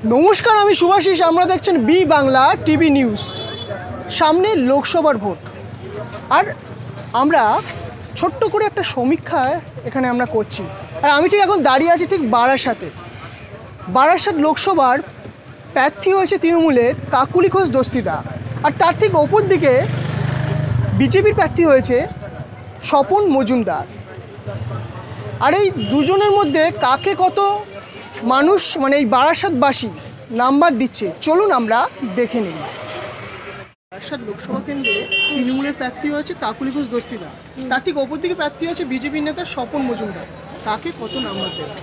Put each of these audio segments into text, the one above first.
নমস্কার, আমি শুভাশিস। আমরা দেখছেন বি বাংলা টিভি নিউজ। সামনে লোকসভার ভোট, আর আমরা ছোট্ট করে একটা সমীক্ষা এখানে আমরা করছি। আর আমি ঠিক এখন দাঁড়িয়ে আছি ঠিক বারাসাত লোকসভার প্রার্থী হয়েছে তৃণমূলের কাকুলি ঘোষ দস্তিদা, আর তার ঠিক ওপর দিকে বিজেপির প্রার্থী হয়েছে স্বপন মজুমদার। আর এই দুজনের মধ্যে কাকে কত মানুষ মানে এই বারাসাতবাসী নাম্বার দিচ্ছে, চলুন আমরা দেখে নিই। বারাসাত লোকসভা কেন্দ্রে তৃণমূলের প্রার্থী হয়েছে কাকুলি ঘোষ দস্তিদা, তার ঠিক ওপর দিকে প্রার্থী হয়েছে বিজেপির নেতা স্বপন মজুমদার। কাকে কত নাম্বার দেবে?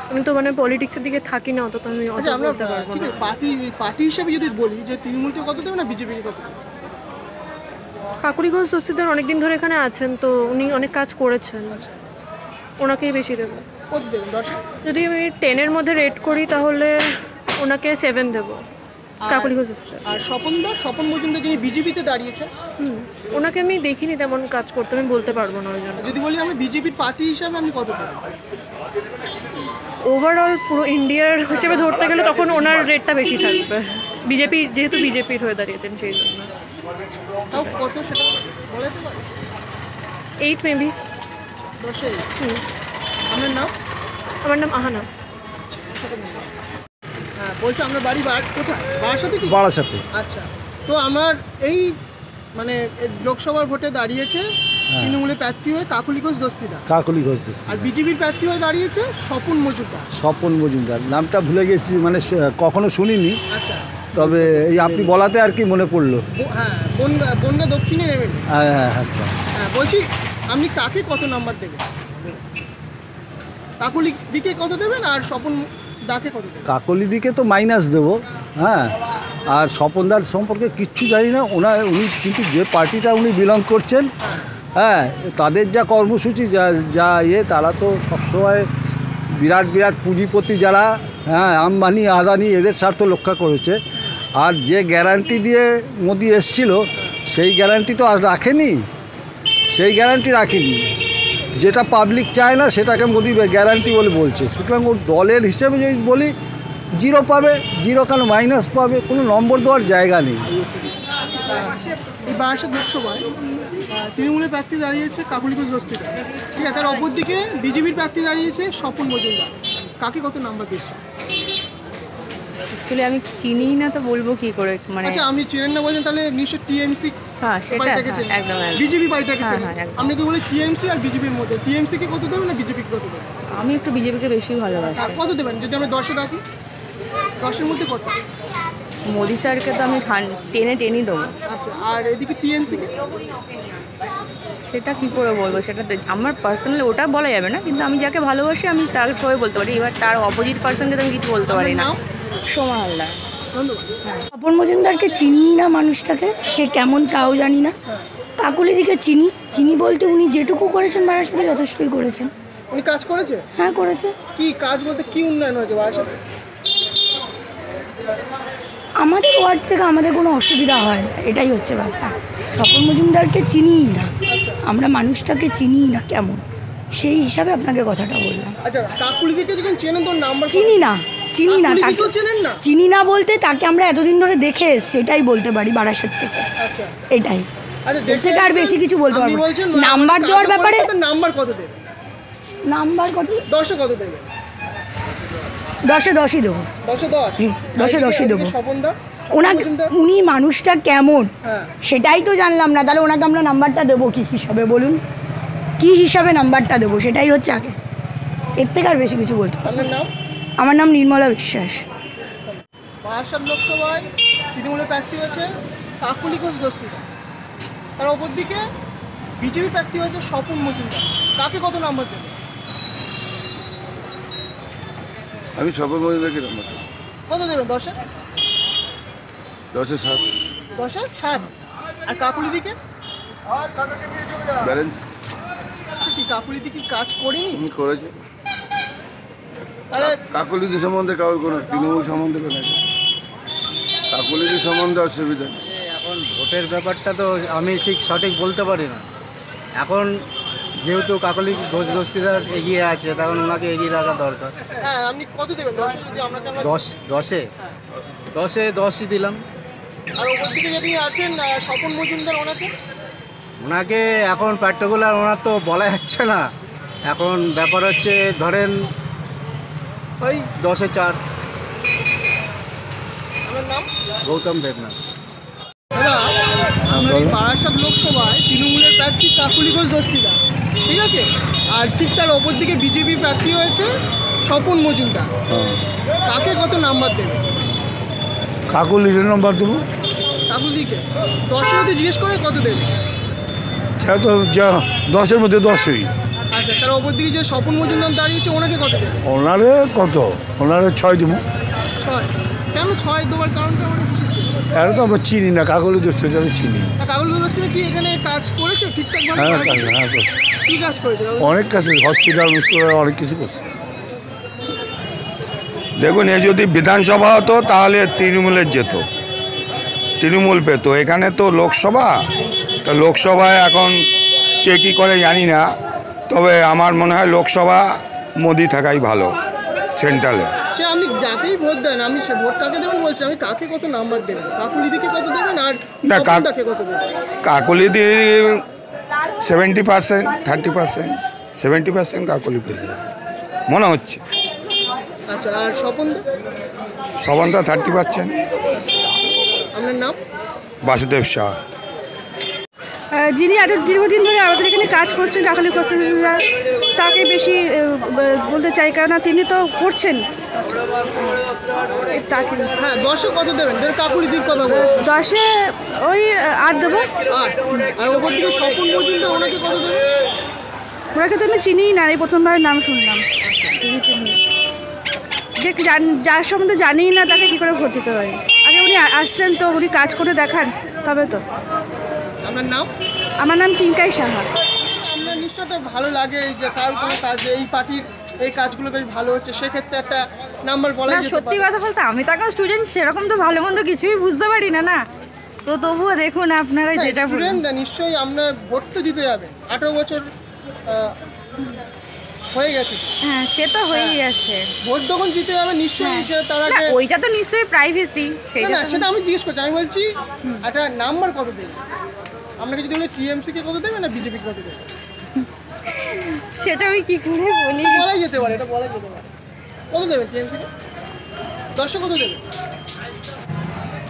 আমি তো মানে পলিটিক্সের দিকে থাকি না অত, তো আমি আচ্ছা, আমরা ঠিক আছে পার্টি হিসাবে যদি বলি যে তৃণমূলকে কত দেবে না বিজেপিকে কত দেবে? কাকুলি ঘোষ দস্তিদার অনেকদিন ধরে এখানে আছেন, তো উনি অনেক কাজ করেছেন, ওনাকেই বেশি দেবো। কত দেবেন? 10? যদি আমি 10-এর মধ্যে রেট করি তাহলে ওনাকে 7 দেবো, কাকুলি ঘোষ দস্তিদার। আর স্বপন মজুমদার যিনি বিজেপিতে দাঁড়িয়েছে, ওনাকে আমি দেখিনি তেমন কাজ করতে, আমি বলতে পারবো না ওই জন্য। যদি বলি আমি বিজেপির পার্টি হিসাবে আমি কত দেবো? ওভারঅল পুরো ইন্ডিয়ার হিসেবে ধরতে গেলে তখন ওনার রেটটা বেশি থাকবে, বিজেপি যেহেতু বিজেপির হয়ে দাঁড়িয়েছেন সেই জন্য। তাও কত সেটা বলাতে পারি? 8 মেবি। 10? আপনার নাম? আমার নাম আহানা। হ্যাঁ, বলছি আপনার বাড়ি কোথায়? বারাসাতে কি? বারাসাতে। আচ্ছা, তো আমার এই মানে লোকসভার ভোটে দাঁড়িয়েছে তৃণমূলের প্রার্থী হয়ে কাকুলি ঘোষ দস্তিদা, কাকলি ঘোষ দস্তিদার। আর বিজেপির প্রার্থী হয়ে দাঁড়িয়েছে স্বপন মজুমদার। স্বপন মজুমদার নামটা ভুলে গেছি, মানে কখনো শুনিনি, আচ্ছা, তবে এই আপনি বলাতে আর কি মনে পড়লো। হ্যাঁ, বনগা দক্ষিণের এমএলএ। হ্যাঁ হ্যাঁ, আচ্ছা। হ্যাঁ, বলছি আপনি কাকে কত নাম্বার দেবেন? কাকুলি দিকে কত দেবেন আর স্বপন দাকে কত দেবেন? কাকলি দিকে তো মাইনাস দেবো, হ্যাঁ। আর স্বপনদার সম্পর্কে কিচ্ছু জানি না, উনি কিন্তু যে পার্টিটা উনি বিলং করছেন, হ্যাঁ, তাদের যা কর্মসূচি যা তারা তো সবসময় বিরাট পুঁজিপতি যারা, হ্যাঁ, আম্বানি আদানি এদের স্বার্থ রক্ষা করেছে। আর যে গ্যারান্টি দিয়ে মোদি এসছিল সেই গ্যারান্টি তো আর রাখেনি, যেটা পাবলিক চায় না সেটাকে মোদি গ্যারান্টি বলে বলছে। সুতরাং ওর দলের হিসেবে যদি বলি 0 পাবে, 0 কেন মাইনাস পাবে, কোনো নম্বর দেওয়ার জায়গা নেই। এই বারাসাত লোকসভায় তৃণমূলের প্রার্থী দাঁড়িয়েছে কাকুলি ঘোষ দস্তিদা, ঠিক আছে, তার অপর দিকে বিজেপির প্রার্থী দাঁড়িয়েছে স্বপন মজুমদার। কাকে কত নাম্বার দিচ্ছে? অ্যাকচুয়ালি আমি চিনি না, তো বলবো কি করে, মানে আচ্ছা, আপনি চেনেন না বলছেন, তাহলে নিশ্চয় টিএমসি হ্যাঁ সেটা একদম বিজেপি পার্টিটাকে হ্যাঁ, চেনেন। একদম। আপনি তো বলে টিএমসি আর বিজেপির মধ্যে, টিএমসি কে কত দেবেন না বিজেপিকে কত দেবেন? আমি একটু বিজেপিকে বেশি ভালোবাসি। আর কত দেবেন যদি আমরা 10-এ রাখি? 10-এর মধ্যে কত? মোদি স্যারকে তো আমি 10-ই দেবো। আচ্ছা, আর এদিকে টিএমসি কে? সেটা কি করে বলবো, সেটা আমার পার্সোনালি ওটা বলা যাবে না, কিন্তু আমি যাকে ভালোবাসি আমি তার হয়ে বলতে পারি। এবার তার অপোজিট পার্সনকে তো আমি কিছু বলতে পারি না। সোমা হালদার। ধন্যবাদ। স্বপন মজুমদারকে চিনি না, মানুষটাকে সে কেমন তাও জানি না। কাকুলি দিকে চিনি বলতে উনি যেটুকু করেছেন বারাসাতে যথেষ্টই করেছেন। উনি কাজ করেছে? হ্যাঁ করেছে। কি কাজ বলতে কি উন্নয়ন হয়েছে বারাসাতে? আমাদের ওয়ার্ড থেকে আমাদের কোনো অসুবিধা হয় না, এটাই হচ্ছে ব্যাপার। স্বপন মজুমদারকে চিনিই না, আমরা মানুষটাকে চিনিই না কেমন, সেই হিসাবে আপনাকে কথাটা বললাম। আচ্ছা, কাকুলি দিকে যখন চেনেন তোর নাম্বার চিনি না কাকুলি তাকে দিকেও চেনেন না? চিনি না বলতে তাকে আমরা এতদিন ধরে দেখে এসছি, এটাই বলতে পারি বারাসাত থেকে, আচ্ছা এটাই। আচ্ছা, এর থেকে আর বেশি কিছু বলতে পারবো না। বলছেন নাম্বার দেওয়ার ব্যাপারে নাম্বার কত দেবে? নাম্বার কত? 10-এ কত দেবে? 10-এ 10ই দেবো। 10-এ 10? 10-এ 10ই দেবো। স্বপনদা ওনাকে, উনি মানুষটা কেমন হ্যাঁ, সেটাই তো জানলাম না, তাহলে ওনাকে আমরা নাম্বারটা দেবো কি হিসাবে বলুন? কি হিসাবে নাম্বারটা দেবো সেটাই হচ্ছে আগে, এর থেকে আর বেশি কিছু বলতে পারবো আপনার না। নাম? আমার নাম নির্মলা বিশ্বাস। বারাসাত লোকসভায় তৃণমূলের প্রার্থী হয়েছে কাকুলি ঘোষ দস্তিদা, তার অপর দিকে বিজেপি প্রার্থী হয়েছে স্বপন মজুমদার। কাকে কত নাম্বার দেবে? আমি স্বপন মজুমদারকে নাম্বার কত দেবেন? 10-এ? 10-এ 7। 10-এ 7? আর কাকুলি দিকে? ব্যালেন্স আচ্ছা, কি কাকুলি দিকে কাজ করিনি? করেছে। তাহলে কাকলিদি সম্বন্ধে কারোর কোনো তৃণমূল সম্বন্ধে কোনো কাকলিদি সম্বন্ধে অসুবিধা নেই। এখন ভোটের ব্যাপারটা তো আমি ঠিক সঠিক বলতে পারি না। এখন যেহেতু কাকলি ঘোষ দস্তিদার এগিয়ে আছে তখন ওনাকে এগিয়ে রাখা দরকার। হ্যাঁ, আপনি কত দেবেন? 10 যদি আপনাকে আমরা 10-10-এ 10ই দিলাম। আর ওপর দিকে যদি আছেন স্বপন মজুমদার, ওনাকে এখন পার্টিকুলার ওনার তো বলা যাচ্ছে না। এখন ব্যাপার হচ্ছে ধরেন ওই 10-এ 4। আমার নাম গৌতম দেবনাথ। দাদা, আমরা এই বারাসাত লোকসভায় তৃণমূলের প্রার্থী কাকুলি ঘোষ দস্তিদার, ঠিক আছে? আর ঠিক তার ওপর দিকে বিজেপি প্রার্থী হয়েছে স্বপন মজুমদার। কাকে কত নাম্বার দেবে? কাকুলির নম্বর দেবো। কাকুলিকে 10 যদি জিজ্ঞেস করে কত দেবে? সে তো যা 10-এর মধ্যে 10ই। আচ্ছা, তার ওপর দিকে যে স্বপন মজুমদার দাঁড়িয়েছে ওনাকে কত দেবে? ওনারে কত? ওনারে 6 দেবো। 6। কেন 6 দেওয়ার কারণটা মানে কিসের জন্য? এটা তো আমরা চিনি না, কাকুলি দোষটা আমি চিনি। কাকুলি ঘোষ দস্তিদার কি এখানে কাজ করেছে ঠিকঠাক ভাবে? হ্যাঁ করছে। কি কাজ করেছে? অনেক কাছে হসপিটাল অনেক কিছু করছে। দেখুন, এ যদি বিধানসভা হতো তাহলে তৃণমূলের যেত, তৃণমূল পেত। এখানে তো লোকসভা, তো লোকসভায় এখন কে কী করে জানি না, তবে আমার মনে হয় লোকসভা মোদি থাকাই ভালো সেন্ট্রালে। সে আপনি যাকেই ভোট দেন, আমি সে ভোট কাকে দেবেন বলছি, আমি কাকে কত নাম্বার দেবেন? কাকুলি দিকে কত দেবেন আর না, তাকে কত দেবেন? কাকলিদি 70%, 30%, 70% কাকলি পেয়ে যাবে মনে হচ্ছে। আচ্ছা, আর স্বপনদা? সবনটা 30%। আপনার নাম? বাসুদেব শাহ। যিনি এত দীর্ঘদিন ধরে আমাদের এখানে কাজ করছেন কাকলি ঘোষ দস্তিদার, তাকে বেশি বলতে চাই, কেননা তিনি তো করছেন তাকে। হ্যাঁ, 10-এ কত দেবেন? কাকুলি দিক কথা বলছি। 10-এ ওই 8 দেবো। 8। আর ওপর দিকে স্বপন মজুমদার, ওনাকে কত দেবেন? ওনাকে তো আমি চিনিই না, এই প্রথমবার নাম শুনলাম। দেখ, যার সম্বন্ধে জানিই না তাকে কী করে ভোট দিতে হয়? আগে উনি আসছেন তো, উনি কাজ করে দেখান তবে তো। আপনার নাম? আমার নাম টিঙ্কাই সাহা। আপনার নিশ্চয় একটা ভালো লাগে যে কার কোনো কাজ, এই পার্টির এই কাজগুলো বেশ ভালো হচ্ছে, সেক্ষেত্রে একটা নাম্বার বলা যেতে পারে। সত্যি কথা বলতে আমি তো এখন স্টুডেন্ট, সেরকম তো ভালো মন্দ কিছুই বুঝতে পারি না, তো তবুও দেখুন আপনারা যেটা স্টুডেন্ট নিশ্চয়ই আপনার ভোট তো দিতে যাবেন। 18 বছর হয়ে গেছে। হ্যাঁ, সে তো হয়েই গেছে। ভোট যখন দিতে যাবে নিশ্চয়ই যে তার আগে ওইটা তো নিশ্চয়ই প্রাইভেসি, না সেটা আমি জিজ্ঞেস করছি। আমি বলছি একটা নাম্বার কত দেবে আপনাকে? যদি বলে টিএমসি কে কত দেবে না বিজেপি কত দেবে? সেটা আমি কি করে বলি? বলাই যেতে পারে, এটা বলাই যেতে পারে। কত দেবে টিএমসি কে? 10 কত দেবে?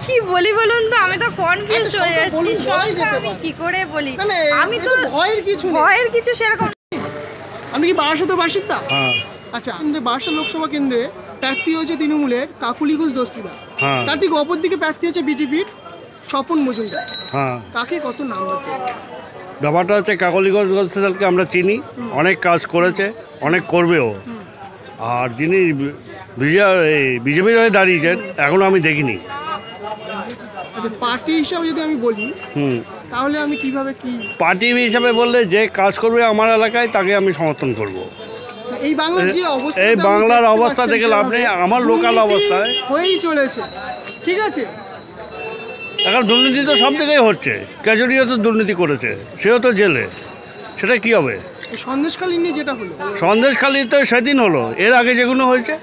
কি বলি বলুন তো, আমি তো কনফিউজ হয়ে যাচ্ছি। বলাই যেতে আমি পারে। কি করে বলি? না, আমি তো ভয়ের কিছু নেই। ভয়ের কিছু সেরকম। আপনি কি বারাসাতের বাসিন্দা? হ্যাঁ। আচ্ছা, বারাসাত লোকসভা কেন্দ্রে প্রার্থী হয়েছে তৃণমূলের কাকুলি ঘোষ দস্তিদার। হ্যাঁ। তার ঠিক অপর দিকে প্রার্থী হচ্ছে বিজেপির স্বপন মজুমদার। হ্যাঁ, কাকে কত নাম্বার দেবে? ব্যাপারটা হচ্ছে কাকলি ঘোষ দস্তিদারকে আমরা চিনি, অনেক কাজ করেছে, অনেক করবেও। আর যিনি বিজেপির হয়ে দাঁড়িয়েছেন এখনও আমি দেখিনি। আচ্ছা, পার্টি হিসাবে যদি আমি বলি তাহলে আমি কিভাবে কি পার্টি হিসাবে বললে যে কাজ করবে আমার এলাকায় তাকে আমি সমর্থন করব। এই বাংলার যে অবস্থা, এই বাংলার অবস্থা থেকে লাভ নেই, আমার লোকাল অবস্থায় হয়েই চলেছে, ঠিক আছে? এখন দুর্নীতি তো সব জায়গায় হচ্ছে। কেজরিও তো দুর্নীতি করেছে, সেও তো জেলে, সেটা কি হবে? সন্দেশখালী নিয়ে যেটা হলো, সন্দেশখালী তো সেদিন হলো, এর আগে যেগুলো হয়েছে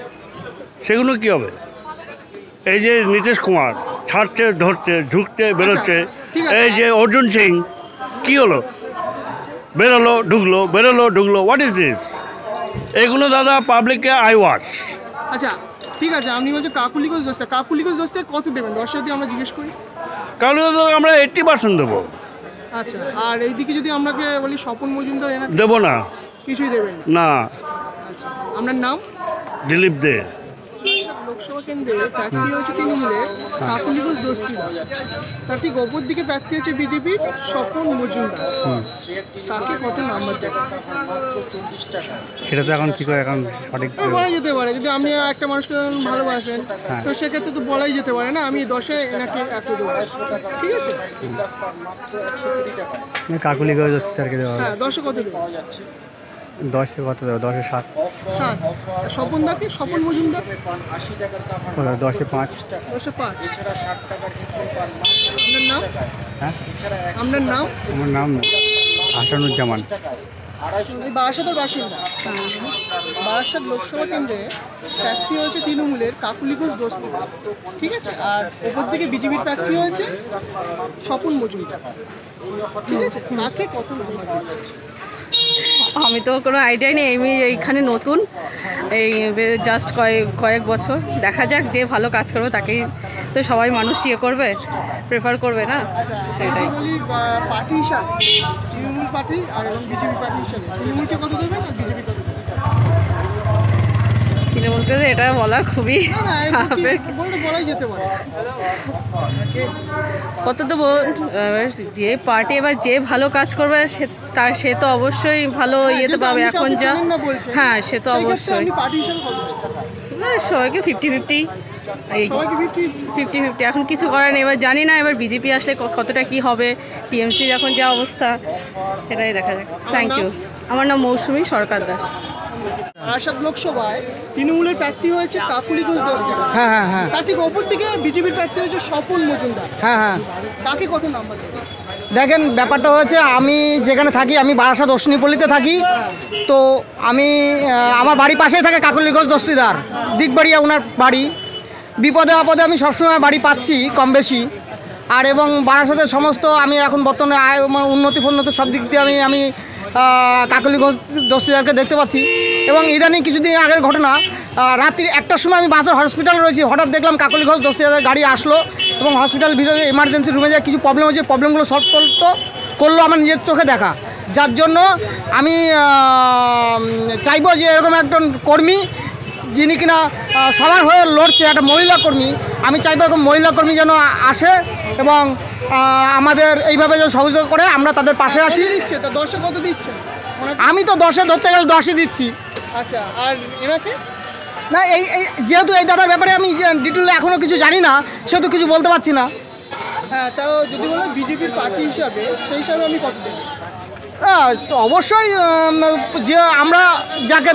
সেগুলো কি হবে? এই যে নীতিশ কুমার ছাড়ছে, ধরছে, ঢুকছে, বেরোচ্ছে। ঠিক আছে। এই যে অর্জুন সিং কি হলো? বেরোলো ঢুকলো, বেরোলো ঢুকলো, হোয়াট ইজ দিস? এগুলো দাদা পাবলিককে আই ওয়াশ। আচ্ছা ঠিক আছে, আপনি বলছেন কাকুলি ঘোষ দস্তিদার। কাকুলি ঘোষ দস্তিদার কত দেবেন 10 যদি আমরা জিজ্ঞেস করি? কারণ আমরা 80% দেবো। আচ্ছা, আর এইদিকে যদি আপনাকে বলি স্বপন মজুমদার, এনাকে দেবো না, কিছুই দেবেন না। আচ্ছা, আপনার নাম? দিলীপ দে। লোকসভা কেন্দ্রে প্রার্থী হচ্ছে তৃণমূলের কাকুলি ঘোষ দস্তিদার, তার ঠিক অপর দিকে প্রার্থী হচ্ছে বিজেপির স্বপন মজুমদার। তাকে কত নাম্বার দেবেন? সেটা তো এখন কি করে এখন সঠিক বলা যেতে পারে, যদি আপনি একটা মানুষকে ভালোবাসেন তো সেক্ষেত্রে তো বলাই যেতে পারে না, আমি 10-এ এনাকে এত দেবো, ঠিক আছে? কাকুলি ঘোষ দস্তিদারকে দেওয়া হ্যাঁ, 10-এ কত দেবো? 10-এ কত দেবো? 10-এ 7। 7। স্বপন দাকে, স্বপন মজুমদার 10-এ 5। 10-এ 5। আপনার নাম? হ্যাঁ, আপনার নাম? আমার নাম হাসানুজ্জামান। এই বারাসাতের বাসিন্দা। বারাসাত লোকসভা কেন্দ্রে প্রার্থী হয়েছে তৃণমূলের কাকুলি ঘোষ দস্তিদার, ঠিক আছে, আর ওপর দিকে বিজেপির প্রার্থী হয়েছে স্বপন মজুমদার, ঠিক আছে। কাকে কত নাম্বার দিচ্ছে? আমি তো কোনো আইডিয়া নেই, আমি এইখানে নতুন, এই জাস্ট কয়েক বছর, দেখা যাক যে ভালো কাজ করবে তাকেই তো সবাই মানুষ ইয়ে করবে, প্রেফার করবে না, আচ্ছা, এটাই। পার্টি হিসাবে তৃণমূল পার্টি আর এবং বিজেপি পার্টি হিসাবে তৃণমূলকে কত দেবেন আর বিজেপি কত দেবেন? তৃণমূলকে এটা বলা খুবই স্বাভাবিক, বলাই যেতে পারে। কত দেবো, যে পার্টি এবার যে ভালো কাজ করবে সে তো অবশ্যই ভালো ইয়েতে পাবে। এখন যা, হ্যাঁ সে তো অবশ্যই, পার্টি হিসাবে কত দেবেন? না সবাইকে 50-50, এই 50-50, এখন কিছু করার নেই। এবার জানি না এবার বিজেপি আসলে কতটা কি হবে, টিএমসির এখন যা অবস্থা এটাই দেখা যাক। Thank you. আমার নাম মৌসুমী সরকার দাস। বারাসাত লোকসভায় তৃণমূলের প্রার্থী হয়েছে কাকুলি ঘোষ দস্তিদার, হ্যাঁ হ্যাঁ হ্যাঁ তার ঠিক ওপর দিকে বিজেপির প্রার্থী হয়েছে স্বপন মজুমদার, হ্যাঁ হ্যাঁ তাকে কত নাম্বার দেবেন? দেখেন ব্যাপারটা হয়েছে, আমি যেখানে থাকি, আমি বারাসাত অশ্বিনীপল্লিতে থাকি, তো আমি আমার বাড়ির পাশেই থাকে কাকুলি ঘোষ দস্তিদার, দিকবাড়িয়া ওনার বাড়ি। বিপদে আপদে আমি সবসময় বাড়ি পাচ্ছি কম বেশি, আর এবং বারাসাতের সমস্ত আমি এখন বর্তমানে উন্নতি ফন্নতি সব দিক দিয়ে আমি কাকুলি ঘোষ দস্তিদারকে দেখতে পাচ্ছি। এবং ইদানিং কিছুদিন আগের ঘটনা, রাত্রি 1টার সময় আমি বাসার হসপিটালে রয়েছি, হঠাৎ দেখলাম কাকুলি ঘোষ দস্তিদারের গাড়ি আসলো এবং হসপিটালের ভিতরে এমার্জেন্সি রুমে যায় কিছু প্রবলেম হয়েছে, প্রবলেমগুলো সলভ করলো আমার নিজের চোখে দেখা। যার জন্য আমি চাইবো যে এরকম একজন কর্মী যিনি কিনা সবার হয়ে লড়ছে, একটা মহিলা কর্মী, আমি চাইবো এরকম মহিলা কর্মী যেন আসে এবং আমাদের এইভাবে যেন সহযোগিতা করে, আমরা তাদের পাশে আছি। দিচ্ছে তা 10-এ কত দিচ্ছে? আমি তো 10-এ ধরতে গেলে 10ই দিচ্ছি। আচ্ছা, আর এনাকে? না এই যেহেতু এই দাদার ব্যাপারে আমি ডিটেলে এখনও কিছু জানি না, সেহেতু কিছু বলতে পারছি না। হ্যাঁ, তাও যদি বলেন বিজেপির পার্টি হিসাবে, সেই হিসাবে আমি কত দেব? তো অবশ্যই যে আমরা যাকে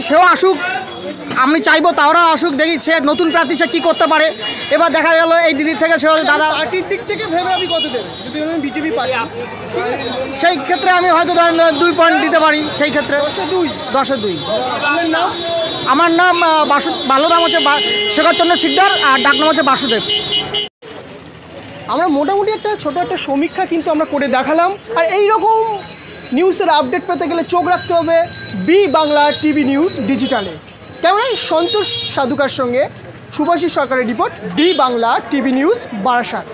সেও আসুক, আমি চাইবো তারাও আসুক, দেখি সে নতুন প্রার্থী সে কী করতে পারে। এবার দেখা গেল এই দিদির থেকে সে দাদা পার্টির দিক থেকে ভেবে আমি কত দেব যদি বলেন বিজেপি পার্টি? সেই ক্ষেত্রে আমি হয়তো ধরেন 2 পয়েন্ট দিতে পারি, সেই ক্ষেত্রে 10-এ 2। আপনার নাম? আমার নাম ভালো নাম হচ্ছে শেখরচন্দ্র শিকদার, আর ডাক নাম হচ্ছে বাসুদেব। আমরা মোটামুটি ছোট একটা সমীক্ষা কিন্তু আমরা করে দেখালাম, আর এই রকম নিউজের আপডেট পেতে গেলে চোখ রাখতে হবে বি বাংলা টিভি নিউজ ডিজিটালে। কেমন সন্তোষ সাধুকার সঙ্গে সুভাষিস সরকারের report, B Bangla TV news Barasat.